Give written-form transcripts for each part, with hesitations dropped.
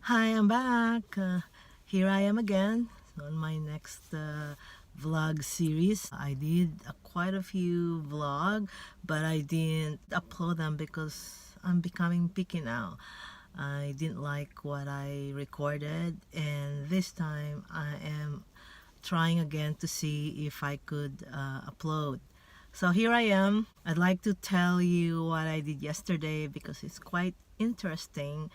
Hi, I'm back. Here I am again on my next vlog series. I did quite a few vlog, but I didn't upload them because I'm becoming picky now. I didn't like what I recorded, and this time I am trying again to see if I could upload. So here I am. I'd like to tell you what I did yesterday because it's quite interesting.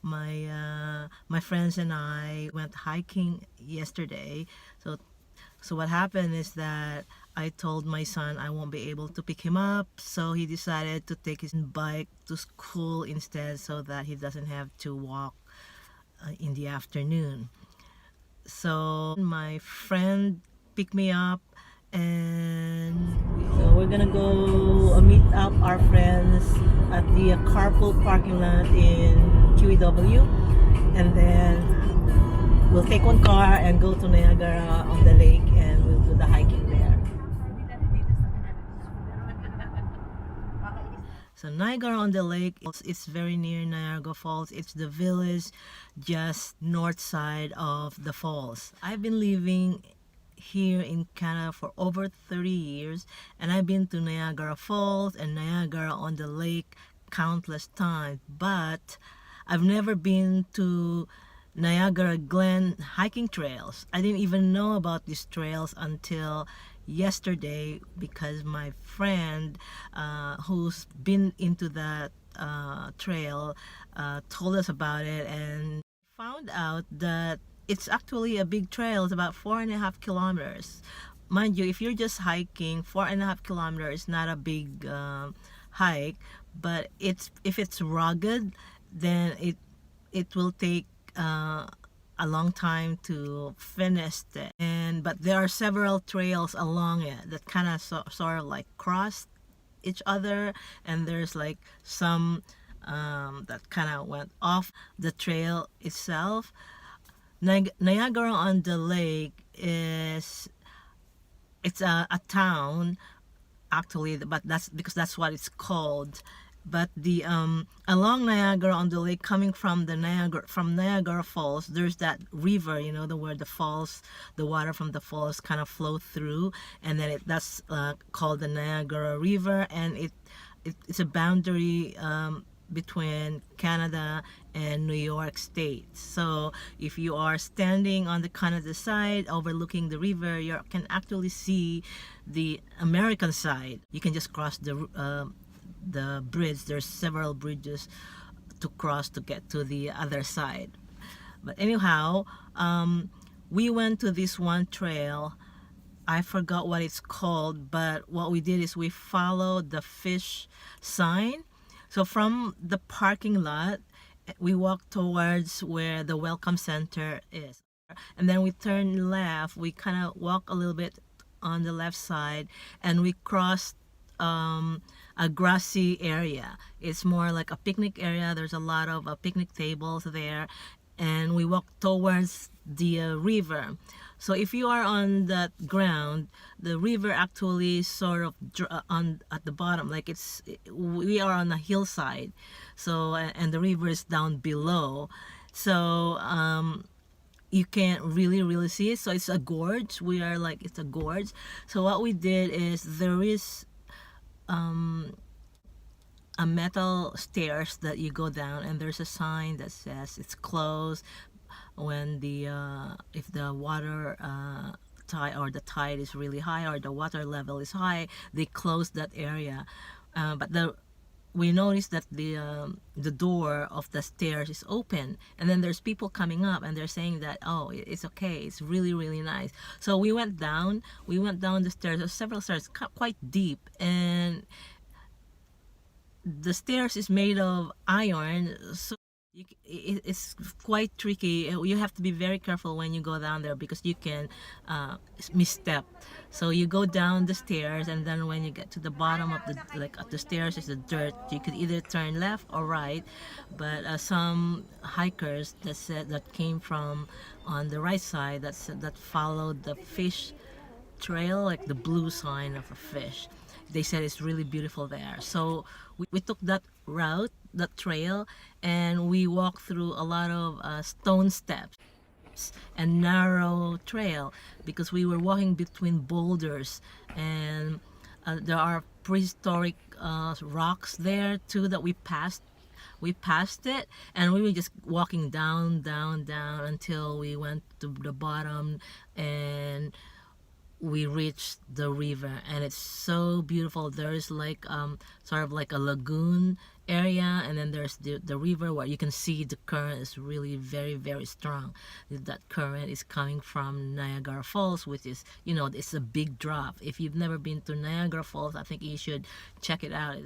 My friends and I went hiking yesterday. So what happened is that I told my son I won't be able to pick him up, so he decided to take his bike to school instead so that he doesn't have to walk in the afternoon. So my friend picked me up, and so we're gonna go meet up our friends at the carpool parking lot in QEW, and then we'll take one car and go to Niagara on the lake, and we'll do the hiking there. So Niagara on the Lake, it's very near Niagara Falls. It's the village just north side of the falls. I've been living here in Canada for over 30 years, and I've been to Niagara Falls and Niagara on the Lake countless times, but I've never been to Niagara Glen hiking trails. I didn't even know about these trails until yesterday because my friend who's been into that trail told us about it, and found out that it's actually a big trail. It's about 4.5 kilometers. Mind you, if you're just hiking, 4.5 kilometers is not a big hike, but if it's rugged, then it will take a long time to finish it. But there are several trails along it that kind of sort of like cross each other, and there's like some that kind of went off the trail itself. Niagara on the Lake it's a town actually, but that's because that's what it's called. But the along Niagara on the Lake, coming from Niagara Falls, there's that river, where the falls, the water from the falls kind of flow through, and then that's called the Niagara River, and it's a boundary between Canada and New York State. So if you are standing on the Canada side overlooking the river, you can actually see the American side. You can just cross the bridge. There's several bridges to cross to get to the other side. But anyhow, we went to this one trail. I forgot what it's called, but what we did is we followed the fish sign. So from the parking lot, we walked towards where the welcome center is, and then we turn left. We kind of walk a little bit on the left side, and we crossed a grassy area. It's more like a picnic area. There's a lot of picnic tables there, and we walk towards the river. So if you are on that ground, the river actually sort of at the bottom, like we are on a hillside. So and the river is down below. So you can't really see it. So it's a gorge. It's a gorge. So what we did is there is a metal stairs that you go down, and there's a sign that says it's closed when if the water tide or the tide is really high or the water level is high, they close that area. But we noticed that the door of the stairs is open, and then there's people coming up, and they're saying that, oh, it's okay, it's really nice. So we went down the stairs. There's several stairs, quite deep, and the stairs is made of iron, so it's quite tricky. You have to be very careful when you go down there because you can misstep. So you go down the stairs, and then when you get to the bottom of the stairs is the dirt. You could either turn left or right, but some hikers that came from on the right side that followed the fish trail, like the blue sign of a fish. they said it's really beautiful there. So we took that route, that trail, and we walked through a lot of stone steps and narrow trail because we were walking between boulders, and there are prehistoric rocks there too that we passed it, and we were just walking down until we went to the bottom, and we reached the river, and it's so beautiful. There's like sort of like a lagoon area, and then there's the river where you can see the current is really very strong. That current is coming from Niagara Falls, which is, you know, it's a big drop. If you've never been to Niagara Falls, I think you should check it out.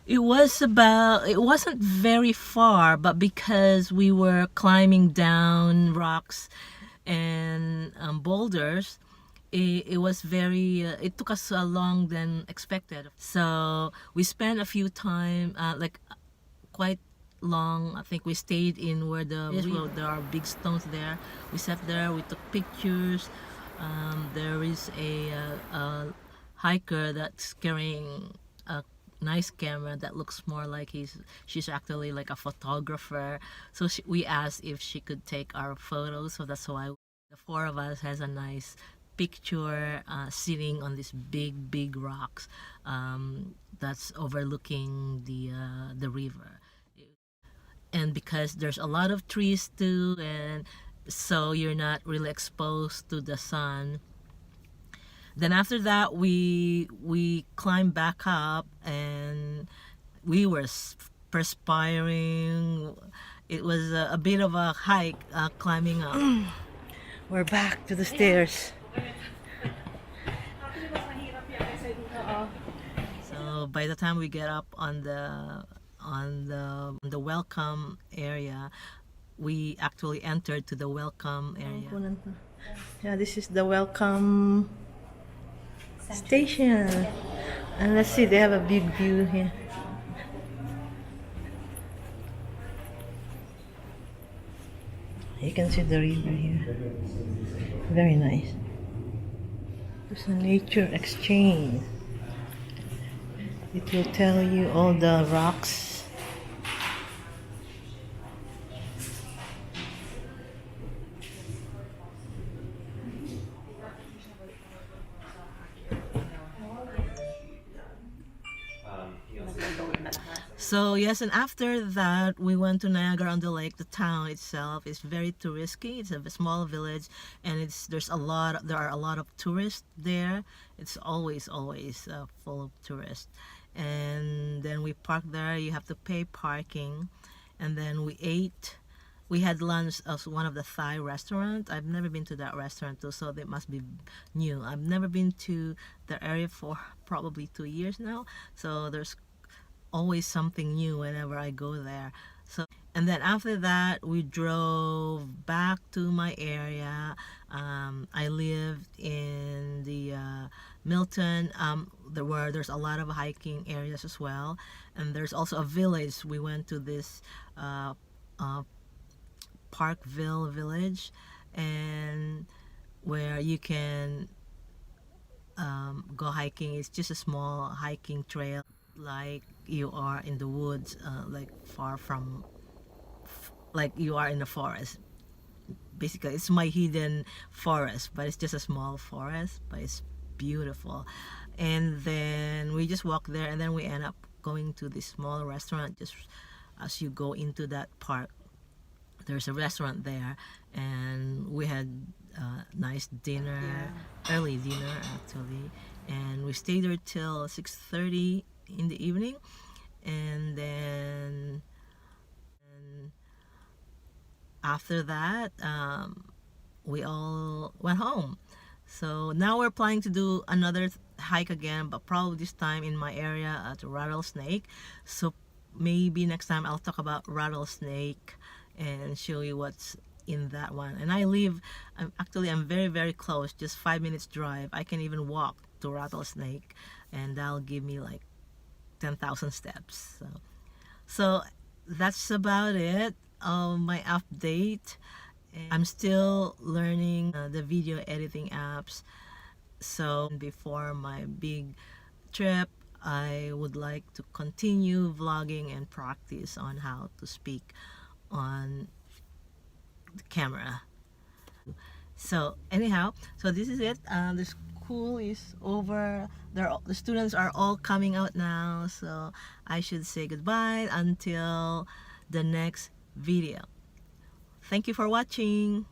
It wasn't very far, but because we were climbing down rocks and boulders, it was very it took us so long than expected. So we spent a few time like quite long. I think we stayed in where there are big stones there. We sat there, we took pictures. There is a hiker that's carrying a nice camera that looks more like she's actually like a photographer. So we asked if she could take our photos, so that's why the four of us has a nice picture sitting on these big rocks that's overlooking the river. And because there's a lot of trees too, and so you're not really exposed to the sun. Then after that, we climbed back up, and we were perspiring. It was a bit of a hike climbing up. We're back to the stairs. So by the time we get up on the welcome area, we actually entered to the welcome area. Yeah, this is the welcome station, and let's see, they have a big view here. You can see the river here. Very nice. There's a nature exchange. It will tell you all the rocks. So yes, and after that we went to Niagara on the Lake. The town itself is very touristy. It's a small village, and there are a lot of tourists there. It's always full of tourists. And then we parked there. You have to pay parking, and then we ate. We had lunch at one of the Thai restaurants. I've never been to that restaurant too, so they must be new. I've never been to the area for probably 2 years now, so there's always something new whenever I go there. So, and then after that we drove back to my area. I lived in the Milton, where there's a lot of hiking areas as well, and there's also a village. We went to this Parkville village, and where you can go hiking. It's just a small hiking trail, like you are in the woods, like far from, like you are in the forest. Basically, it's my hidden forest, but it's just a small forest, but it's beautiful. And then we just walk there, and then we end up going to this small restaurant. Just as you go into that park, there's a restaurant there, and we had nice dinner, early dinner actually, and we stayed there till 6:30 in the evening, and then after that we all went home. So now we're planning to do another hike again, but probably this time in my area at Rattlesnake. So maybe next time I'll talk about Rattlesnake and show you what's in that one. And I'm very close, just 5 minutes drive. I can even walk to Rattlesnake, and that'll give me like 10,000 steps. So that's about it. My update. I'm still learning the video editing apps, So before my big trip, I would like to continue vlogging and practice on how to speak on the camera. So anyhow, so this is it. The school is over. The students are all coming out now, so I should say goodbye until the next video. Thank you for watching.